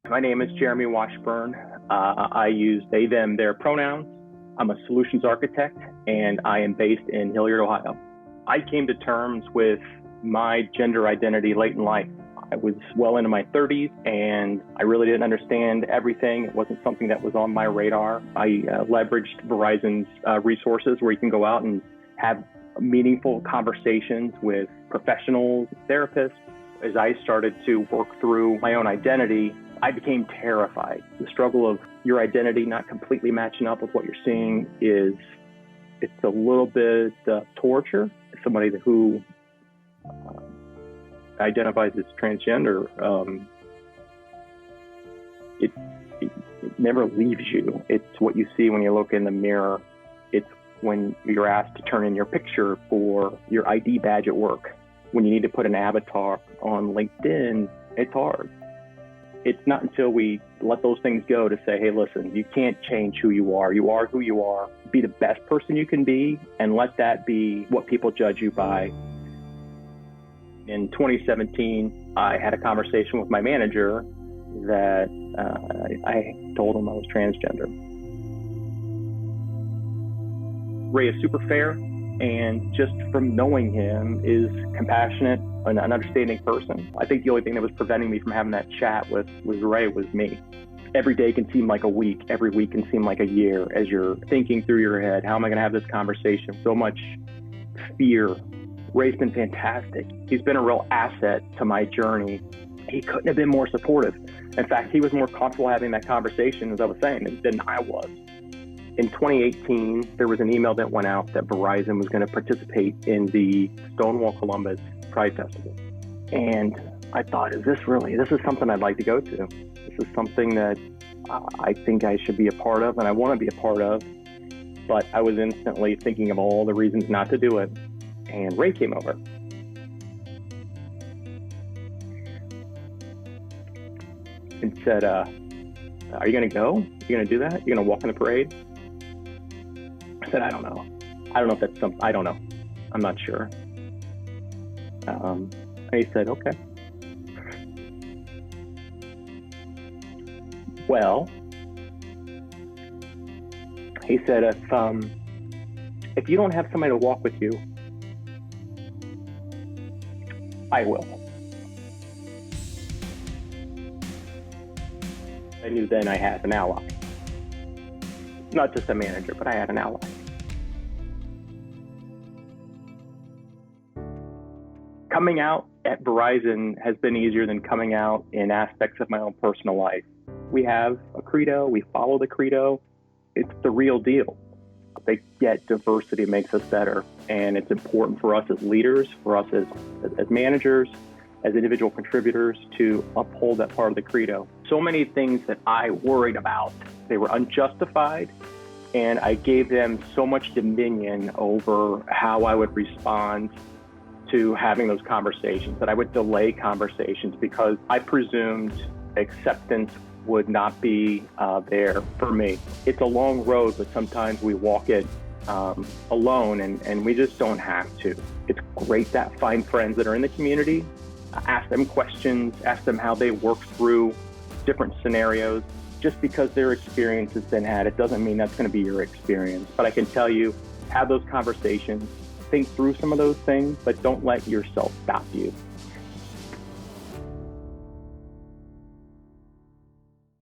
My name is Jeremy Washburn. I use they, them, their pronouns. I'm a solutions architect, and I am based in Hilliard, Ohio. I came to terms with my gender identity late in life. I was well into my 30s, and I really didn't understand everything. It wasn't something that was on my radar. I leveraged Verizon's resources where you can go out and have meaningful conversations with professionals, therapists. As I started to work through my own identity, I became terrified. The struggle of your identity not completely matching up with what you're seeing it's a little bit torture. Somebody who identifies as transgender, it never leaves you. It's what you see when you look in the mirror. It's when you're asked to turn in your picture for your ID badge at work. When you need to put an avatar on LinkedIn, it's hard. It's not until we let those things go to say, hey, listen, you can't change who you are. You are who you are. Be the best person you can be, and let that be what people judge you by. In 2017, I had a conversation with my manager that I told him I was transgender. Ray is super fair, and just from knowing him is compassionate and an understanding person. I think the only thing that was preventing me from having that chat with Ray was me. Every day can seem like a week. Every week can seem like a year as you're thinking through your head, how am I going to have this conversation? So much fear. Ray's been fantastic. He's been a real asset to my journey. He couldn't have been more supportive. In fact, he was more comfortable having that conversation, as I was saying, than I was. In 2018, there was an email that went out that Verizon was going to participate in the Stonewall Columbus Pride Festival. And I thought, this is something I'd like to go to. This is something that I think I should be a part of and I want to be a part of. But I was instantly thinking of all the reasons not to do it. And Ray came over. And said, are you going to go? You going to do that? You're going to walk in the parade? I said, I don't know. I don't know if that's something, I don't know. I'm not sure. And he said, okay. Well, he said, if you don't have somebody to walk with you, I will. I knew then I had an ally. Not just a manager, but I had an ally. Coming out at Verizon has been easier than coming out in aspects of my own personal life. We have a credo, we follow the credo. It's the real deal. They get diversity makes us better. And it's important for us as leaders, for us as managers, as individual contributors to uphold that part of the credo. So many things that I worried about, they were unjustified, and I gave them so much dominion over how I would respond to having those conversations, that I would delay conversations because I presumed acceptance would not be there for me. It's a long road, but sometimes we walk it alone, and we just don't have to. It's great to find friends that are in the community, ask them questions, ask them how they work through different scenarios. Just because their experience has been had, it doesn't mean that's going to be your experience. But I can tell you, have those conversations, think through some of those things, but don't let yourself stop you.